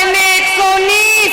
NA-119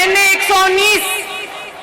NA-119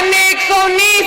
NA-119,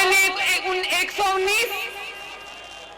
NA-119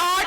8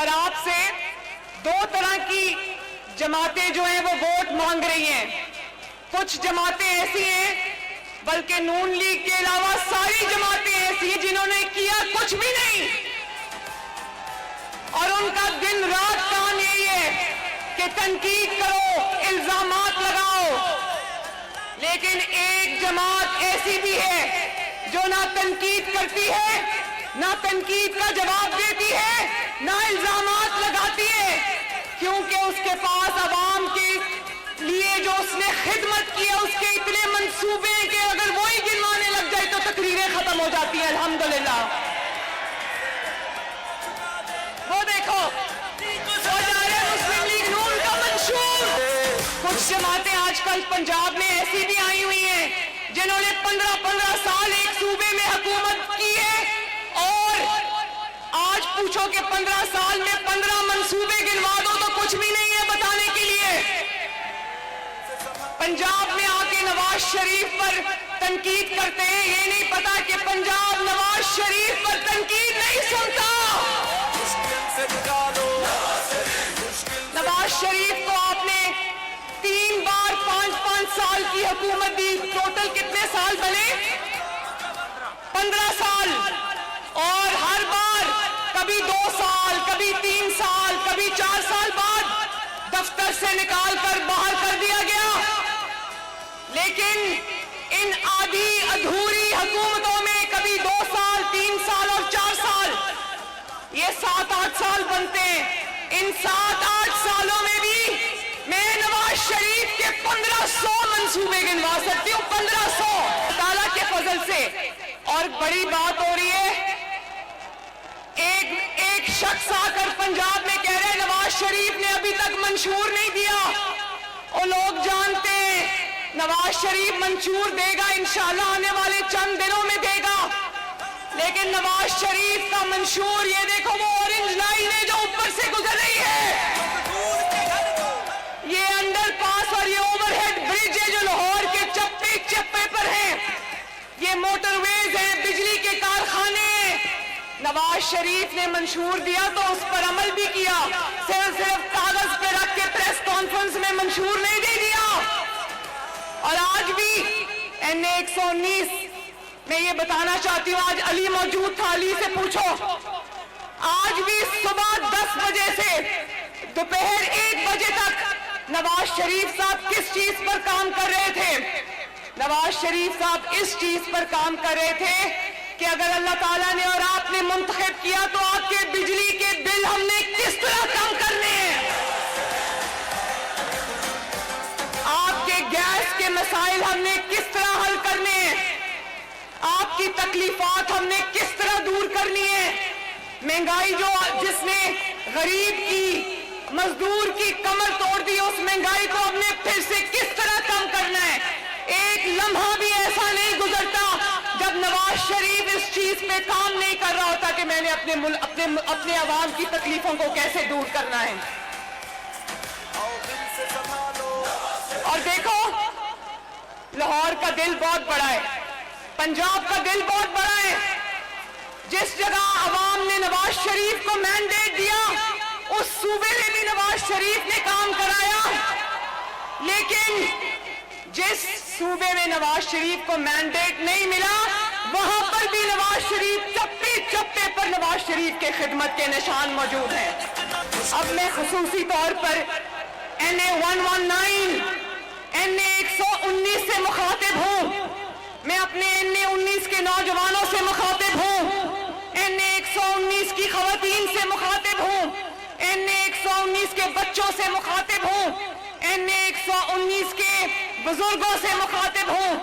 اور آپ سے دو طرح کی جماعتیں جو ہیں وہ ووٹ مانگ رہی ہیں. کچھ جماعتیں ایسی ہیں, بلکہ نون لیگ کے علاوہ ساری جماعتیں ایسی ہیں جنہوں نے کیا کچھ بھی نہیں, اور ان کا دن رات کام یہی ہے کہ تنقید کرو, الزامات لگاؤ. لیکن ایک جماعت ایسی بھی ہے جو نہ تنقید کرتی ہے, نہ تنقید کا جواب دیتی ہے, نہ الزامات لگاتی ہے, کیونکہ اس کے پاس عوام کے لیے جو اس نے خدمت کی ہے اس کے اتنے منصوبے ہیں کہ اگر وہی گنوانے لگ جائے تو تقریریں ختم ہو جاتی ہیں. الحمدللہ. وہ دیکھو مسلم لیگ نون کا منشور. کچھ جماعتیں آج کل پنجاب میں ایسی بھی آئی ہوئی ہیں جنہوں نے 15 سال ایک صوبے میں حکومت کی ہے, اور آج پوچھو کہ 15 سال میں 15 منصوبے گنوا دو تو کچھ بھی نہیں ہے بتانے کے لیے. پنجاب میں آ کے نواز شریف پر تنقید کرتے ہیں, یہ نہیں پتا کہ پنجاب نواز شریف پر تنقید نہیں سنتا. نواز شریف کو آپ نے 3 بار 5 سال کی حکومت دی. ٹوٹل کتنے سال بنے؟ 15 سال. اور ہر بار کبھی 2 سال, کبھی 3 سال, کبھی 4 سال بعد دفتر سے نکال کر باہر کر دیا گیا. لیکن ان آدھی ادھوری حکومتوں میں کبھی 2 سال, 3 سال اور 4 سال, یہ 7-8 سال بنتے ہیں. ان 7-8 سالوں میں بھی میں نواز شریف کے 1500 منصوبے گنوا سکتی ہوں. 1500 تعالیٰ کے فضل سے. اور بڑی بات ہو رہی ہے, ایک شخص آ کر پنجاب میں کہہ رہے نواز شریف نے ابھی تک منشور نہیں دیا. اور لوگ جانتے ہیں نواز شریف منشور دے گا, انشاءاللہ آنے والے چند دنوں میں دے گا. لیکن نواز شریف کا منشور یہ دیکھو, وہ اورنج لائن ہے جو اوپر سے گزر رہی ہے, یہ انڈر پاس اور یہ اوور ہیڈ برج ہے جو لاہور کے چپے چپے پر ہیں, یہ موٹر ویز ہیں, بجلی کے کارخانے ہیں. نواز شریف نے منشور دیا تو اس پر عمل بھی کیا, صرف کاغذ پہ رکھ کے پریس کانفرنس میں منشور نہیں دے دیا. اور آج بھی NA 119 میں یہ بتانا چاہتی ہوں, آج علی موجود تھا, علی سے پوچھو, آج بھی صبح 10 بجے سے دوپہر 1 بجے تک نواز شریف صاحب کس چیز پر کام کر رہے تھے؟ نواز شریف صاحب اس چیز پر کام کر رہے تھے کہ اگر اللہ تعالیٰ نے اور آپ نے منتخب کیا تو آپ کے بجلی کے بل ہم نے کس طرح کم کرنے ہیں, آپ کے گیس کے مسائل ہم نے کس طرح حل کرنے ہیں, آپ کی تکلیفات ہم نے کس طرح دور کرنی ہے. مہنگائی جس نے غریب کی, مزدور کی کمر توڑ دی, اس مہنگائی کو ہم نے پھر سے کس طرح کم کرنا ہے. ایک لمحہ بھی ایسا نہیں گزرتا جب نواز شریف اس چیز پہ کام نہیں کر رہا ہوتا کہ میں نے اپنے عوام کی تکلیفوں کو کیسے دور کرنا ہے. اور دیکھو لاہور کا دل بہت بڑا ہے, پنجاب کا دل بہت بڑا ہے. جس جگہ عوام نے نواز شریف کو مینڈیٹ دیا اس صوبے میں بھی نواز شریف نے کام کرایا. لیکن جس صوبے میں نواز شریف کو مینڈیٹ نہیں ملا وہاں پر بھی نواز شریف چپے چپے پر نواز شریف کے خدمت کے نشان موجود ہیں. اب میں خصوصی طور پر NA 119 NA 119 سے مخاطب ہوں, میں اپنے NA 19 کے نوجوانوں سے مخاطب ہوں, NA 119 کی خواتین سے مخاطب ہوں, NA 119 کے بچوں سے مخاطب ہوں, NA 119 کے بزرگوں سے مخاطب ہوں.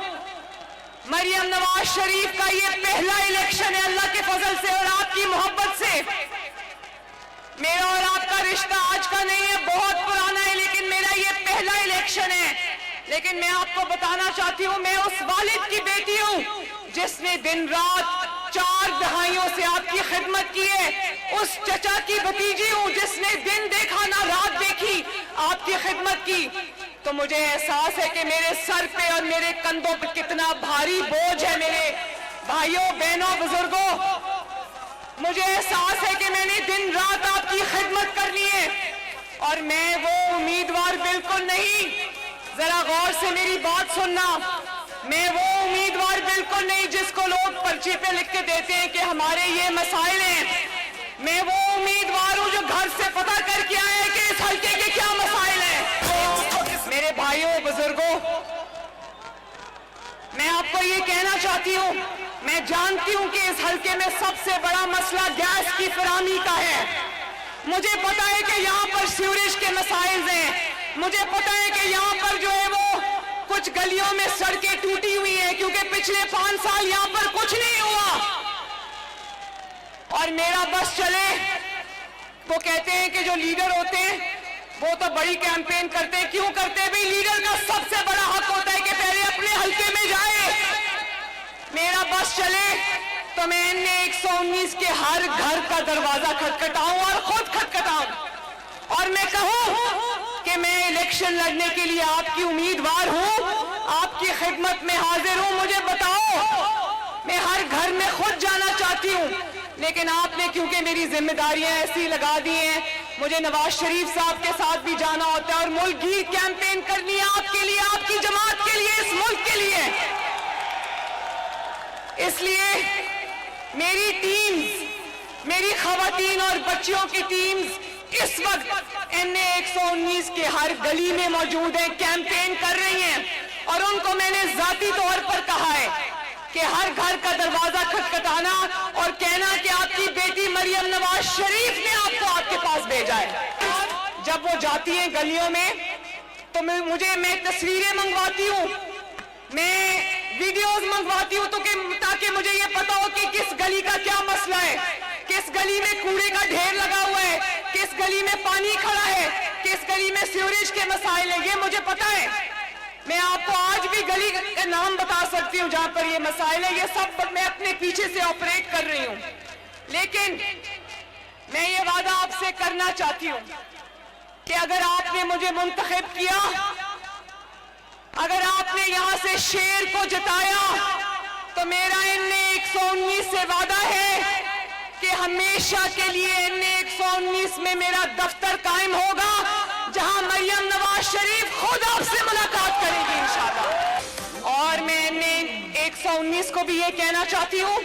مریم نواز شریف کا یہ پہلا الیکشن ہے اللہ کے فضل سے اور آپ کی محبت سے. میرا اور آپ کا رشتہ آج کا نہیں ہے, بہت پرانا ہے, لیکن میرا یہ پہلا الیکشن ہے. لیکن میں آپ کو بتانا چاہتی ہوں میں اس والد کی بیٹی ہوں جس نے دن رات 4 دہائیوں سے آپ کی خدمت کی ہے, اس چچا کی بھتیجی ہوں جس نے دن دیکھا نہ رات دیکھی آپ کی خدمت کی. تو مجھے احساس ہے کہ میرے سر پہ اور میرے کندھوں پہ کتنا بھاری بوجھ ہے. میرے بھائیوں بہنوں بزرگوں, مجھے احساس ہے کہ میں نے دن رات آپ کی خدمت اور میں وہ امیدوار بالکل نہیں، ذرا غور سے میری بات سننا، میں وہ امیدوار بالکل نہیں جس کو لوگ پرچی پہ لکھ کے دیتے ہیں کہ ہمارے یہ مسائل ہیں۔ میں وہ امیدوار ہوں جو گھر سے پتہ کر کے آئے کہ اس حلقے کے کیا مسائل ہیں۔ میرے بھائیوں بزرگوں، میں آپ کو یہ کہنا چاہتی ہوں، میں جانتی ہوں کہ اس حلقے میں سب سے بڑا مسئلہ گیس کی فراہمی کا ہے۔ مجھے پتا ہے کہ یہاں پر سیوریج کے مسائل ہیں، مجھے پتا ہے کہ یہاں پر جو ہے وہ کچھ گلیوں میں سڑکیں ٹوٹی ہوئی ہیں کیونکہ پچھلے 5 سال یہاں پر کچھ نہیں ہوا۔ اور میرا بس چلے، وہ کہتے ہیں کہ جو لیڈر ہوتے ہیں وہ تو بڑی کیمپین کرتے ہیں، کیوں کرتے ہیں؟ بھی لیڈر کا سب سے بڑا حق ہوتا ہے کہ پہلے اپنے حلقے میں جائے۔ میرا بس چلے تو میں N119 کے ہر گھر کا دروازہ کھٹکھٹاؤں اور خود کھٹکھٹاؤں، اور میں کہوں کہ میں الیکشن لڑنے کے لیے آپ کی امیدوار ہوں، آپ کی خدمت میں حاضر ہوں، مجھے بتاؤ۔ میں ہر گھر میں خود جانا چاہتی ہوں، لیکن آپ نے کیونکہ میری ذمہ داریاں ایسی لگا دی ہیں، مجھے نواز شریف صاحب کے ساتھ بھی جانا ہوتا ہے اور ملک گیر کیمپین کرنی ہے آپ کے لیے، آپ کی جماعت کے لیے، اس ملک کے لیے۔ اس لیے میری ٹیمز، میری خواتین اور بچیوں کی ٹیمز اس وقت N119 کے ہر گلی میں موجود ہیں، کیمپین کر رہی ہیں، اور ان کو میں نے ذاتی طور پر کہا ہے کہ ہر گھر کا دروازہ کھٹکھٹانا اور کہنا کہ آپ کی بیٹی مریم نواز شریف نے آپ کو آپ کے پاس بھیجا ہے۔ جب وہ جاتی ہیں گلیوں میں تو میں تصویریں منگواتی ہوں، میں ویڈیوز منگواتی ہوں تاکہ مجھے یہ پتا ہو کہ کس گلی کا کیا مسئلہ ہے، کس گلی میں کوڑے کا ڈھیر لگا ہوا ہے، کس گلی میں پانی کھڑا ہے، کس گلی میں سیوریج کے مسائل ہیں، یہ مجھے پتا ہے۔ میں آپ کو آج بھی گلی کا نام بتا سکتی ہوں جہاں پر یہ مسائل ہیں، یہ سب میں اپنے پیچھے سے آپریٹ کر رہی ہوں۔ لیکن میں یہ وعدہ آپ سے کرنا چاہتی ہوں کہ اگر آپ نے مجھے منتخب کیا، اگر آپ نے یہاں سے شیر کو جتایا، تو میرا N119 سے وعدہ ہے کہ ہمیشہ کے لیے N119 میں میرا دفتر قائم ہوگا، جہاں مریم نواز شریف خود آپ سے ملاقات کرے گی انشاءاللہ۔ اور میں N119 کو بھی یہ کہنا چاہتی ہوں،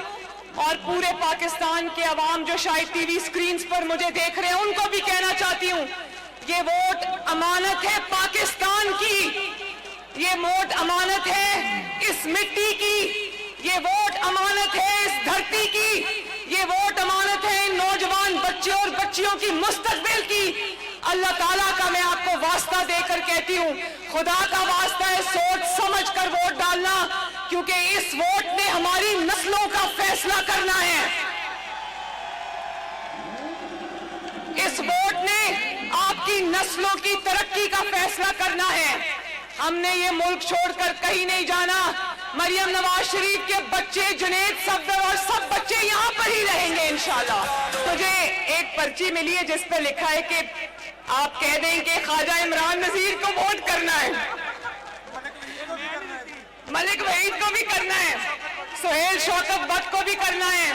اور پورے پاکستان کے عوام جو شاید ٹی وی سکرینز پر مجھے دیکھ رہے ہیں ان کو بھی کہنا چاہتی ہوں، یہ ووٹ امانت ہے پاکستان کی، یہ ووٹ امانت ہے اس مٹی کی، یہ ووٹ امانت ہے اس دھرتی کی، یہ ووٹ امانت ہے ان نوجوان بچے اور بچیوں کی مستقبل کی۔ اللہ تعالیٰ کا میں آپ کو واسطہ دے کر کہتی ہوں، خدا کا واسطہ ہے، سوچ سمجھ کر ووٹ ڈالنا، کیونکہ اس ووٹ نے ہماری نسلوں کا فیصلہ کرنا ہے۔ اس ووٹ نے آپ کی نسلوں کی ترقی کا فیصلہ کرنا ہے۔ ہم نے یہ ملک چھوڑ کر کہیں نہیں جانا، مریم نواز شریف کے بچے، جنید صفدر اور سب بچے یہاں پر ہی رہیں گے انشاءاللہ۔ مجھے ایک پرچی ملی ہے جس پہ لکھا ہے کہ آپ کہہ دیں کہ خواجہ عمران نذیر کو ووٹ کرنا ہے، ملک وحید کو بھی کرنا ہے، سہیل شوکت بٹ کو بھی کرنا ہے۔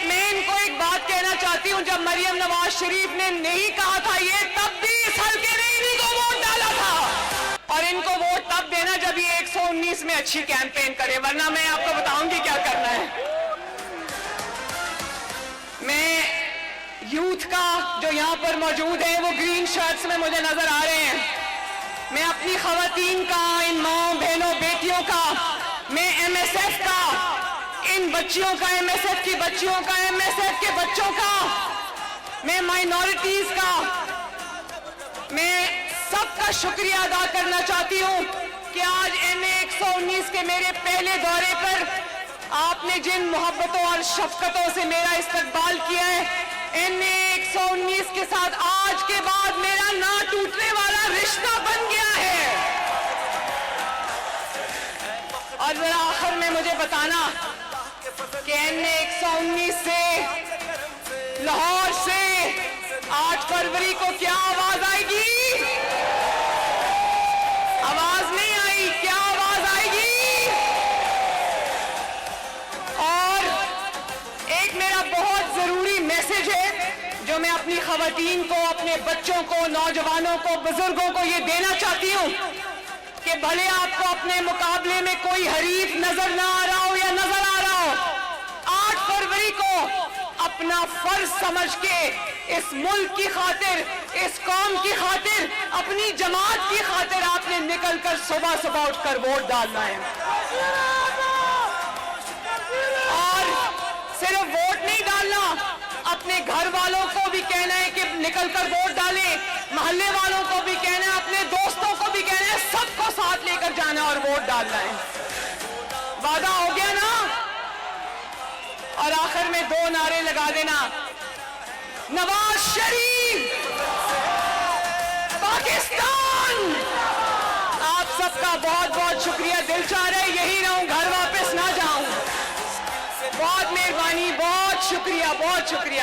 میں ان کو ایک بات کہنا چاہتی ہوں، جب مریم نواز شریف نے نہیں کہا تھا یہ، تب بھی اس حلقے نے انہی کو ووٹ ڈالا تھا، اور ان کو ووٹ تب دینا جب یہ 119 میں اچھی کیمپین کرے، ورنہ میں آپ کو بتاؤں گی کیا کرنا ہے۔ میں یوتھ کا جو یہاں پر موجود ہے وہ گرین شرٹس میں مجھے نظر آ رہے ہیں، میں اپنی خواتین کا، ان ماں بہنوں بیٹیوں کا، میں MSF کا، ان بچیوں کا، MSF کی بچیوں کا، MSF کے بچوں کا، میں مائنورٹیز کا، میں سب کا شکریہ ادا کرنا چاہتی ہوں کہ آج N119 کے میرے پہلے دورے پر آپ نے جن محبتوں اور شفقتوں سے میرا استقبال کیا ہے، N119 کے ساتھ آج کے بعد میرا نہ ٹوٹنے والا رشتہ بن گیا ہے۔ اور ذرا آخر میں مجھے بتانا کہ N119 سے، لاہور سے 8 فروری کو کیا آواز آئے گی؟ آواز نہیں آئی، کیا آواز آئے گی؟ اور ایک میرا بہت ضروری میسج ہے جو میں اپنی خواتین کو، اپنے بچوں کو، نوجوانوں کو، بزرگوں کو یہ دینا چاہتی ہوں کہ بھلے آپ کو اپنے مقابلے میں کوئی حریف نظر نہ آ رہا ہو یا نظر آ رہا ہو، 8 فروری کو اپنا فرض سمجھ کے اس ملک کی خاطر، اس قوم کی خاطر، اپنی جماعت کی خاطر آپ نے نکل کر صبح صبح اٹھ کر ووٹ ڈالنا ہے۔ اور صرف ووٹ نہیں ڈالنا، اپنے گھر والوں کو بھی کہنا ہے کہ نکل کر ووٹ ڈالیں، محلے والوں کو بھی کہنا ہے، اپنے دوستوں کو بھی کہنا ہے، سب کو ساتھ لے کر جانا اور ووٹ ڈالنا ہے۔ وعدہ ہو گیا نا؟ اور آخر میں 2 نعرے لگا دینا، نواز شریف، پاکستان۔ آپ سب کا بہت بہت شکریہ، دل چاہ رہے یہی رہوں، گھر واپس نہ جاؤں۔ بہت مہربانی، بہت شکریہ، بہت شکریہ۔